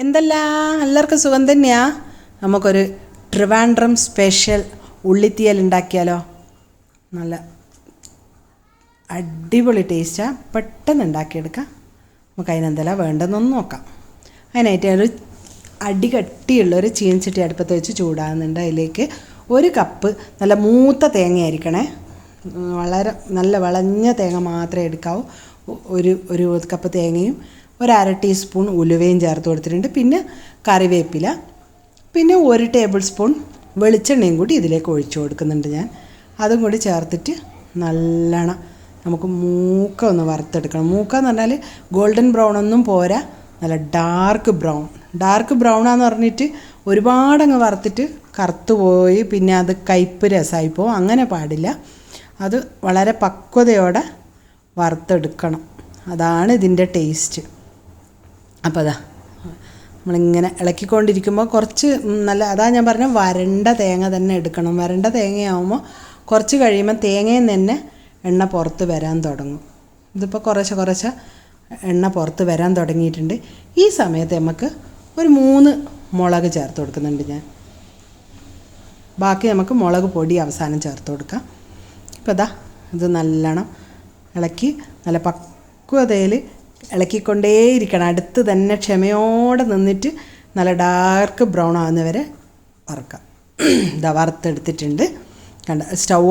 എന്തെല്ലാം എല്ലാവർക്കും സുഖം തന്നെയാ. നമുക്കൊരു ട്രിവാൻഡ്രം സ്പെഷ്യൽ ഉള്ളിത്തീയൽ ഉണ്ടാക്കിയാലോ? നല്ല അടിപൊളി ടേസ്റ്റാണ്, പെട്ടെന്ന് ഉണ്ടാക്കിയെടുക്കാം. നമുക്ക് അതിനെന്തെല്ലാം വേണ്ടതെന്നൊന്ന് നോക്കാം. അതിനായിട്ട് ഒരു അടികട്ടിയുള്ളൊരു ചീനച്ചട്ടി അടുപ്പത്ത് വെച്ച് ചൂടാകുന്നുണ്ട്. അതിലേക്ക് 1 കപ്പ് നല്ല മൂത്ത തേങ്ങയായിരിക്കണേ, വളരെ നല്ല വളഞ്ഞ തേങ്ങ മാത്രമേ എടുക്കാവൂ. ഒരു കപ്പ് തേങ്ങയും 1/2 ടീസ്പൂൺ ഉലുവയും ചേർത്ത് കൊടുത്തിട്ടുണ്ട്. പിന്നെ കറിവേപ്പില, പിന്നെ 1 ടേബിൾ സ്പൂൺ വെളിച്ചെണ്ണയും കൂടി ഇതിലേക്ക് ഒഴിച്ചു കൊടുക്കുന്നുണ്ട് ഞാൻ. അതും കൂടി ചേർത്തിട്ട് നല്ലോണം നമുക്ക് മൂക്ക ഒന്ന് വറുത്തെടുക്കണം. മൂക്ക എന്ന് പറഞ്ഞാൽ ഗോൾഡൻ ബ്രൗൺ ഒന്നും പോരാ, നല്ല ഡാർക്ക് ബ്രൗണാന്ന് പറഞ്ഞിട്ട് ഒരുപാടങ്ങ് വറുത്തിട്ട് കറുത്തു പോയി പിന്നെ അത് കയ്പ്പ് രസമായിപ്പോവും. അങ്ങനെ പാടില്ല. അത് വളരെ പക്വതയോടെ വറുത്തെടുക്കണം, അതാണ് ഇതിൻ്റെ ടേസ്റ്റ്. അപ്പോൾ അതാ നമ്മളിങ്ങനെ ഇളക്കിക്കൊണ്ടിരിക്കുമ്പോൾ കുറച്ച് നല്ല, അതാ ഞാൻ പറഞ്ഞ വരണ്ട തേങ്ങ തന്നെ എടുക്കണം. വരണ്ട തേങ്ങയാകുമ്പോൾ കുറച്ച് കഴിയുമ്പോൾ തേങ്ങയിൽ തന്നെ എണ്ണ പുറത്ത് വരാൻ തുടങ്ങും. ഇതിപ്പോൾ കുറച്ച് എണ്ണ പുറത്ത് വരാൻ തുടങ്ങിയിട്ടുണ്ട്. ഈ സമയത്ത് നമുക്ക് ഒരു 3 മുളക് ചേർത്ത് കൊടുക്കുന്നുണ്ട് ഞാൻ. ബാക്കി നമുക്ക് മുളക് പൊടി അവസാനം ചേർത്ത് കൊടുക്കാം. ഇപ്പോൾ അതാ ഇത് നല്ലോണം ഇളക്കി നല്ല പക്വതയിൽ ഇളക്കിക്കൊണ്ടേയിരിക്കണം. അടുത്ത് തന്നെ ക്ഷമയോടെ നിന്നിട്ട് നല്ല ഡാർക്ക് ബ്രൗൺ ആകുന്നവരെ വറുക്കാം. ഇതാ വറുത്തെടുത്തിട്ടുണ്ട്. കണ്ട, സ്റ്റൗ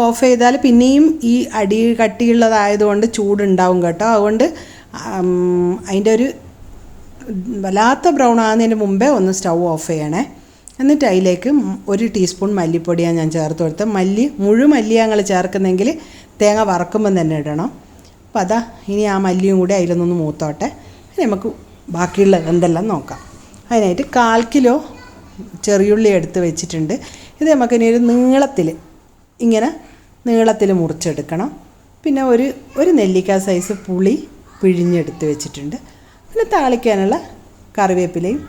ഓഫ് ചെയ്താൽ പിന്നെയും ഈ അടി കട്ടിയുള്ളതായതുകൊണ്ട് ചൂടുണ്ടാവും കേട്ടോ. അതുകൊണ്ട് അതിൻ്റെ ഒരു വല്ലാത്ത ബ്രൗൺ ആകുന്നതിന് മുമ്പേ ഒന്ന് സ്റ്റൗ ഓഫ് ചെയ്യണേ. എന്നിട്ട് അതിലേക്ക് 1 ടീസ്പൂൺ മല്ലിപ്പൊടിയാണ് ഞാൻ ചേർത്ത് കൊടുത്തത്. മുഴുമല്ലിയാണ് ഞങ്ങൾ ചേർക്കുന്നെങ്കിൽ തേങ്ങ വറക്കുമ്പം തന്നെ ഇടണം. അപ്പോൾ അതാ ഇനി ആ മല്ലിയും കൂടി അതിലൊന്നൊന്ന് മൂത്തോട്ടെ. ഇനി നമുക്ക് ബാക്കിയുള്ള എന്തെല്ലാം നോക്കാം. അതിനായിട്ട് 1/4 കിലോ ചെറിയുള്ളി എടുത്ത് വെച്ചിട്ടുണ്ട്. ഇത് നമുക്കിനി ഒരു നീളത്തിൽ മുറിച്ചെടുക്കണം. പിന്നെ ഒരു നെല്ലിക്ക സൈസ് പുളി പിഴിഞ്ഞെടുത്ത് വെച്ചിട്ടുണ്ട്. പിന്നെ താളിക്കാനുള്ള കറിവേപ്പിലയും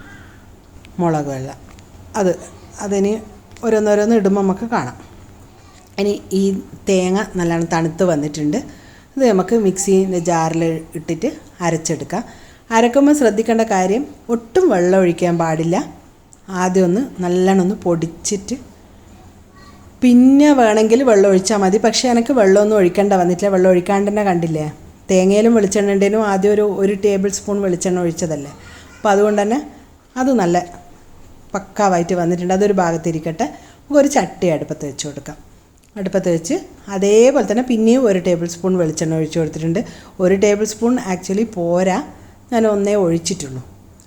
മുളകുമെല്ലാം അതിന് ഓരോന്നോരോന്ന് ഇടുമ്പോൾ നമുക്ക് കാണാം. ഇനി ഈ തേങ്ങ നല്ലോണം തണുത്ത് വന്നിട്ടുണ്ട്. ഇത് നമുക്ക് മിക്സിൻ്റെ ജാറിൽ ഇട്ടിട്ട് അരച്ചെടുക്കാം. അരക്കുമ്പോൾ ശ്രദ്ധിക്കേണ്ട കാര്യം, ഒട്ടും വെള്ളം ഒഴിക്കാൻ പാടില്ല. ആദ്യം ഒന്ന് നല്ലോണം ഒന്ന് പൊടിച്ചിട്ട് പിന്നെ വേണമെങ്കിൽ വെള്ളം ഒഴിച്ചാൽ മതി. പക്ഷേ എനിക്ക് വെള്ളമൊന്നും ഒഴിക്കേണ്ട വന്നിട്ടില്ല. വെള്ളം ഒഴിക്കാണ്ട് തന്നെ കണ്ടില്ലേ, തേങ്ങയിലും വെളിച്ചെണ്ണേണ്ടേനും ആദ്യം ഒരു ടേബിൾ സ്പൂൺ വെളിച്ചെണ്ണ ഒഴിച്ചതല്ലേ. അപ്പോൾ അതുകൊണ്ട് തന്നെ അത് നല്ല പക്കാവായിട്ട് വന്നിട്ടുണ്ട്. അതൊരു ഭാഗത്തിരിക്കട്ടെ. നമുക്കൊരു ചട്ടി അടുപ്പത്ത് വെച്ച് കൊടുക്കാം. അടുപ്പത്ത് വെച്ച് അതേപോലെ തന്നെ പിന്നെയും 1 ടേബിൾ സ്പൂൺ വെളിച്ചെണ്ണ ഒഴിച്ച് കൊടുത്തിട്ടുണ്ട്. 1 ടേബിൾ സ്പൂൺ ആക്ച്വലി പോരാ, ഞാൻ ഒന്നേ ഒഴിച്ചിട്ടുള്ളൂ.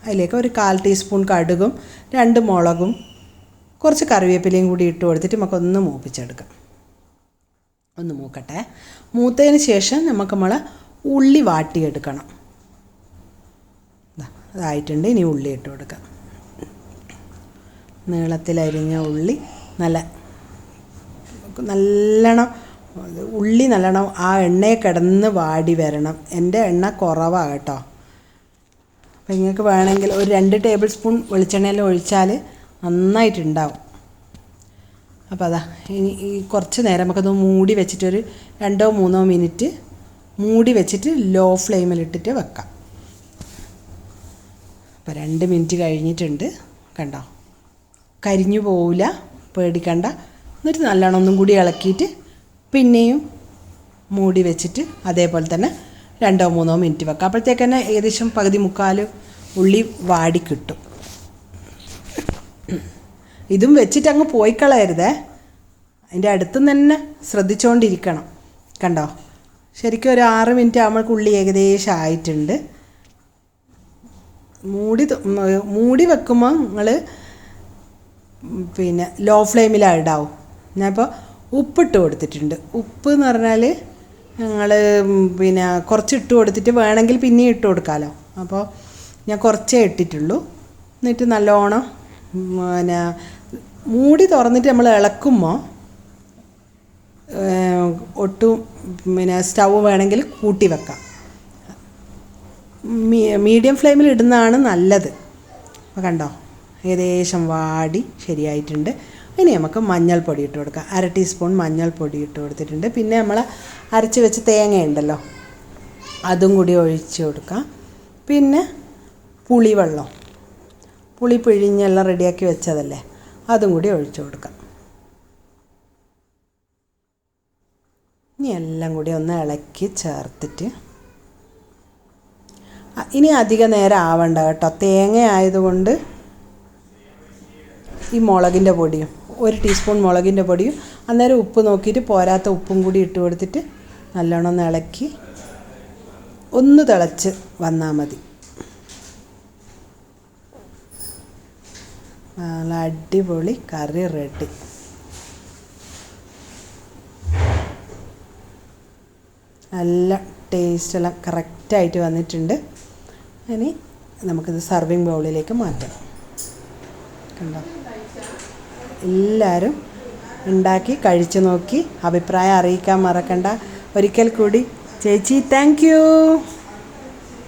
അതിലേക്ക് ഒരു 1/4 ടീസ്പൂൺ കടുകും 2 മുളകും കുറച്ച് കറിവേപ്പിലയും കൂടി ഇട്ട് കൊടുത്തിട്ട് നമുക്കൊന്ന് മൂപ്പിച്ചെടുക്കാം. ഒന്ന് മൂക്കട്ടെ. മൂത്തതിന് ശേഷം നമ്മളെ ഉള്ളി വാട്ടിയെടുക്കണം. അതായിട്ടുണ്ട്. ഇനി ഉള്ളി ഇട്ട് കൊടുക്കാം. നീളത്തിലരിഞ്ഞ ഉള്ളി നല്ലോണം ഉള്ളി നല്ലോണം ആ എണ്ണയെ കിടന്ന് വാടി വരണം. എൻ്റെ എണ്ണ കുറവാണ് കേട്ടോ. അപ്പം നിങ്ങൾക്ക് വേണമെങ്കിൽ ഒരു 2 ടേബിൾ സ്പൂൺ വെളിച്ചെണ്ണയിൽ ഒഴിച്ചാൽ നന്നായിട്ടുണ്ടാവും. അപ്പോൾ അതാ ഇനി ഈ കുറച്ച് നേരം നമുക്കത് മൂടി വെച്ചിട്ടൊരു 2-3 മിനിറ്റ് മൂടി വെച്ചിട്ട് ലോ ഫ്ലെയിമിലിട്ടിട്ട് വെക്കാം. അപ്പോൾ 2 മിനിറ്റ് കഴിഞ്ഞിട്ടുണ്ട്. കണ്ടോ, കരിഞ്ഞു പോവില്ല, പേടിക്കണ്ട. എന്നിട്ട് നല്ലോണം ഒന്നും കൂടി ഇളക്കിയിട്ട് പിന്നെയും മൂടി വെച്ചിട്ട് അതേപോലെ തന്നെ 2-3 മിനിറ്റ് വെക്കാം. അപ്പോഴത്തേക്ക് തന്നെ ഏകദേശം പകുതി മുക്കാൽ ഉള്ളി വാടി കിട്ടും. ഇതും വെച്ചിട്ട് അങ്ങ് പോയി കളയരുതേ, അതിൻ്റെ അടുത്ത് തന്നെ ശ്രദ്ധിച്ചുകൊണ്ടിരിക്കണം. കണ്ടോ, ശരിക്കും ഒരു 6 മിനിറ്റ് ആകുമ്പോഴേക്ക് ഉള്ളി ഏകദേശം ആയിട്ടുണ്ട്. മൂടി വെക്കുമ്പോൾ നിങ്ങൾ പിന്നെ ലോ ഫ്ലെയിമിലാണ് ഇടാവും. ഞാനിപ്പോൾ ഉപ്പിട്ട് കൊടുത്തിട്ടുണ്ട്. ഉപ്പ് എന്ന് പറഞ്ഞാൽ ഞങ്ങൾ പിന്നെ കുറച്ച് ഇട്ട് കൊടുത്തിട്ട് വേണമെങ്കിൽ പിന്നെയും ഇട്ട് കൊടുക്കാമല്ലോ. അപ്പോൾ ഞാൻ കുറച്ചേ ഇട്ടിട്ടുള്ളൂ. എന്നിട്ട് നല്ലോണം പിന്നെ മൂടി തുറന്നിട്ട് നമ്മൾ ഇളക്കുമ്പോൾ ഒട്ടും പിന്നെ സ്റ്റൗ വേണമെങ്കിൽ കൂട്ടി വെക്കാം. മീഡിയം ഫ്ലെയിമിൽ ഇടുന്നതാണ് നല്ലത്. അപ്പോൾ കണ്ടോ, ഏകദേശം വാടി ശരിയായിട്ടുണ്ട്. ഇനി നമുക്ക് മഞ്ഞൾപ്പൊടി ഇട്ട് കൊടുക്കാം. 1/2 ടീസ്പൂൺ മഞ്ഞൾപ്പൊടി ഇട്ട് കൊടുത്തിട്ടുണ്ട്. പിന്നെ നമ്മൾ അരച്ച് വെച്ച് തേങ്ങയുണ്ടല്ലോ, അതും കൂടി ഒഴിച്ച് കൊടുക്കാം. പിന്നെ പുളിവെള്ളം, പുളി പിഴിഞ്ഞെല്ലാം റെഡിയാക്കി വെച്ചതല്ലേ, അതും കൂടി ഒഴിച്ചു കൊടുക്കാം. ഇനി എല്ലാം കൂടി ഒന്ന് ഇളക്കി ചേർത്തിട്ട്, ഇനി അധിക നേരം ആവണ്ട കേട്ടോ. തേങ്ങ ആയതുകൊണ്ട് ഈ മുളകിൻ്റെ പൊടിയും, 1 ടീസ്പൂൺ മുളകിൻ്റെ പൊടിയും, അന്നേരം ഉപ്പ് നോക്കിയിട്ട് പോരാത്ത ഉപ്പും കൂടി ഇട്ട് കൊടുത്തിട്ട് നല്ലോണം ഒന്ന് ഇളക്കി ഒന്ന് തിളച്ച് വന്നാൽ മതി. നല്ല അടിപൊളി കറി റെഡി. നല്ല ടേസ്റ്റെല്ലാം കറക്റ്റായിട്ട് വന്നിട്ടുണ്ട്. ഇനി നമുക്കിത് സർവിങ് ബൗളിലേക്ക് മാറ്റാം. കണ്ടോ, എല്ലാവരും ഉണ്ടാക്കി കഴിച്ചു നോക്കി അഭിപ്രായം അറിയിക്കാൻ മറക്കണ്ട. ഒരിക്കൽ കൂടി ചേച്ചി താങ്ക് യു.